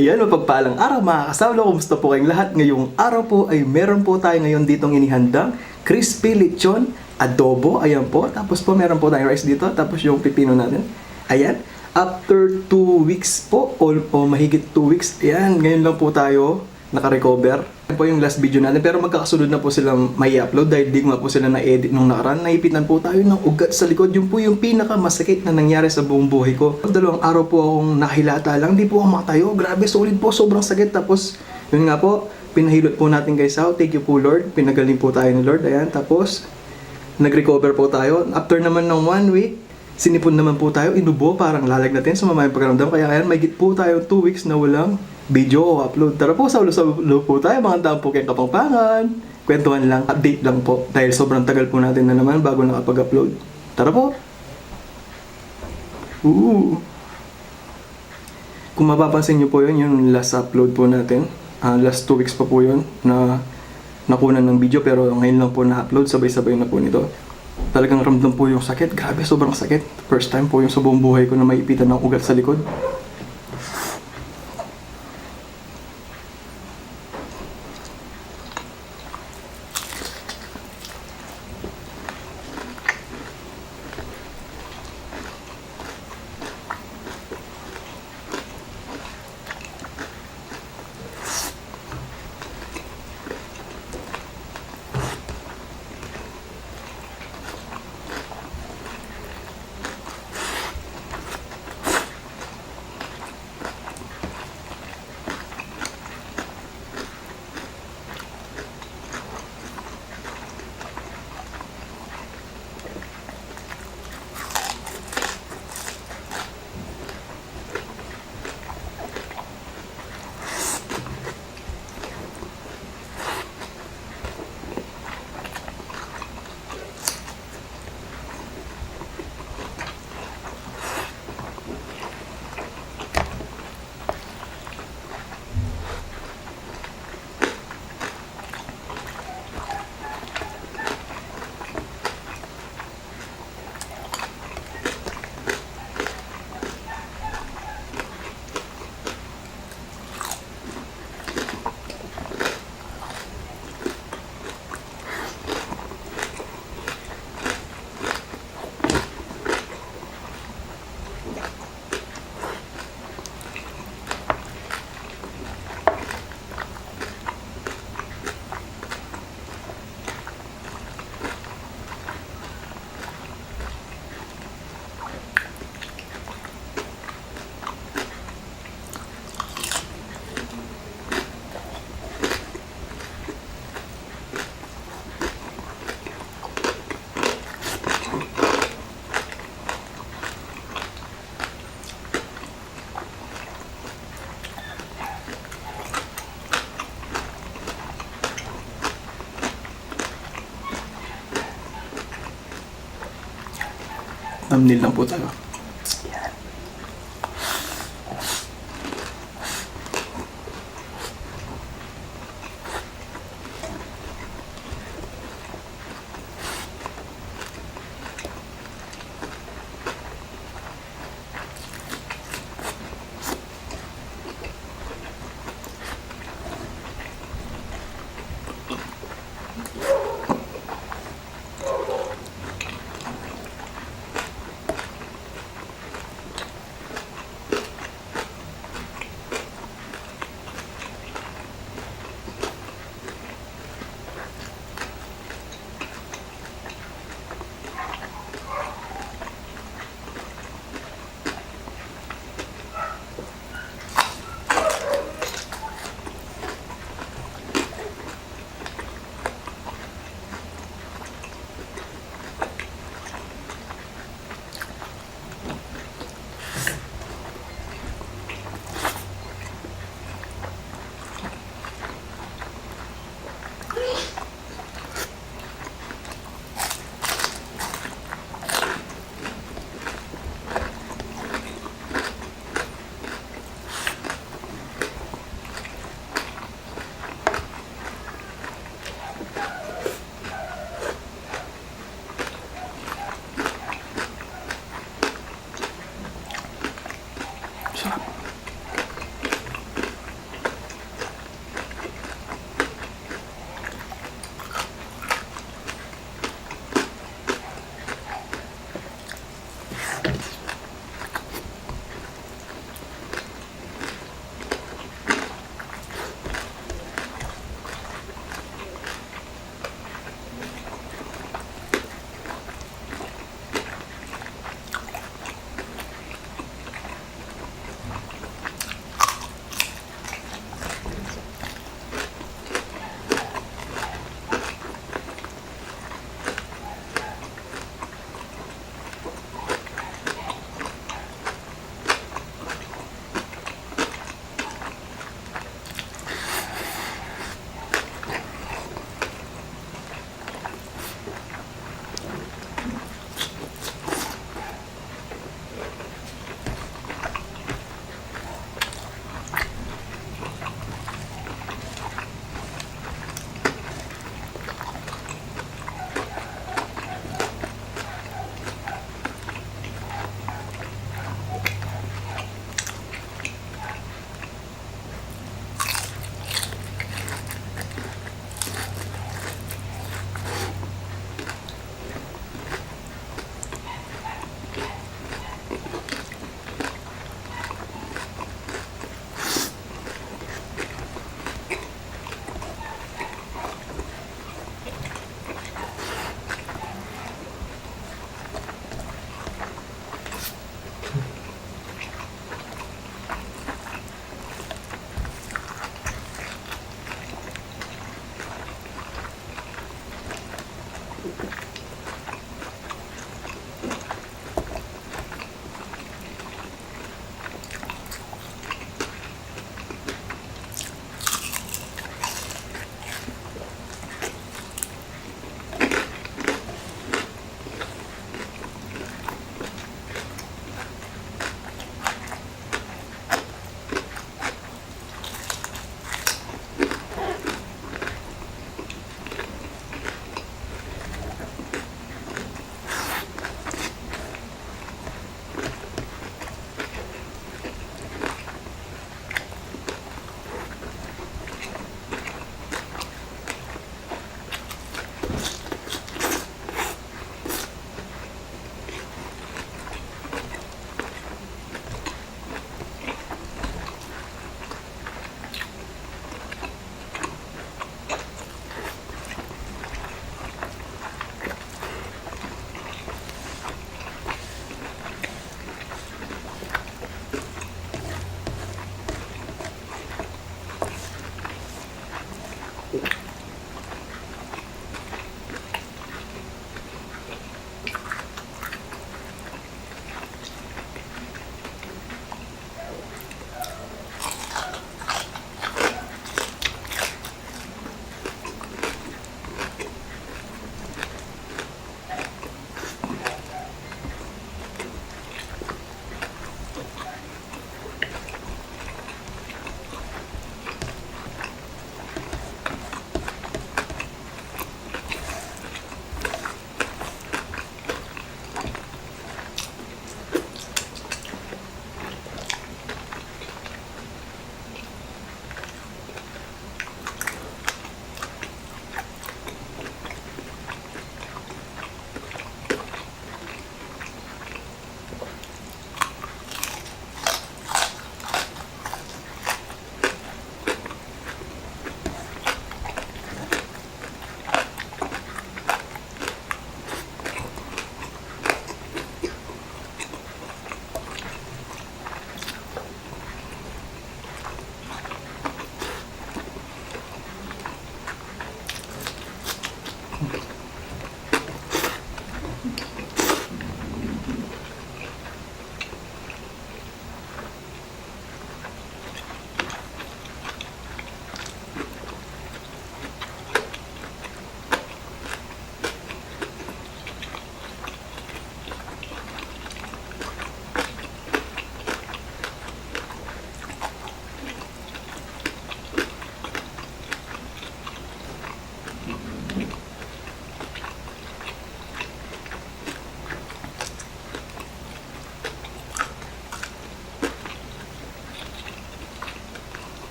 Ayan, mapagpalang araw mga kasawlo. Kumusta po kayong lahat? Ngayong araw po ay meron po tayo ngayon ditong inihandang crispy lechon adobo. Ayan po. Tapos po meron po tayong rice dito. Tapos yung pipino natin. Ayan. After 2 weeks po, o mahigit 2 weeks, ayan, ngayon lang po tayo naka-recover. Ayan po yung last video natin. Pero magkakasunod na po silang may upload dahil di nga po sila na-edit nung nakaraan. Naipitan po tayo ng ugat sa likod. Yung po yung pinakamasakit na nangyari sa buong buhay ko. 2 araw po akong nahilata lang. Di po ako makatayo. Grabe, solid po. Sobrang sakit. Tapos, yun nga po, pinahilot po natin guys out. Thank you po Lord. Pinagaling po tayo ni Lord. Ayan, tapos, nag-recover po tayo. After naman ng 1 week, sinipon naman po tayo, inubo, parang lalag natin, sumama yung pakiramdam. Kaya ayan, may git po tayo 2 weeks na walang video o upload. Tara po, sa ulo po tayo, mga daan po kayong Kapampangan. Kwentuhan lang, update lang po. Dahil sobrang tagal po natin na naman bago nakapag-upload. Tara po! Kung mapapansin nyo po yun, yung last upload po natin. Last 2 weeks pa po yun na nakunan ng video, pero ngayon lang po na-upload, sabay-sabay na po nito. Talagang ramdam po yung sakit. Grabe, sobrang sakit. First time po yung sa buong buhay ko na maipitan ng ugat sa likod. Thumbnail lang po tayo.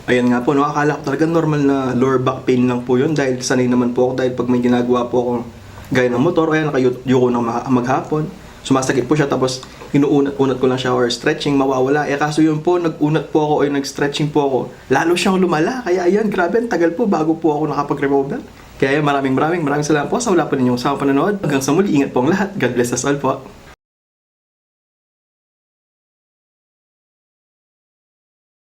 Ayan nga po, no, akala ko talaga normal na lower back pain lang po yun dahil sanay naman po ako dahil pag may ginagawa po ako gaya ng motor, kaya nakayuko ng maghapon, sumasakit po siya tapos inuunat-unat ko lang siya or stretching, mawawala. Kaso yun po, nag-unat po ako o nag-stretching po ako, lalo siyang lumala. Kaya ayan, grabe, ang tagal po bago po ako nakapag-remove. Kaya maraming salamat po sa wala po ninyong sa panonood. Hanggang sa muli, ingat po ang lahat. God bless us all po.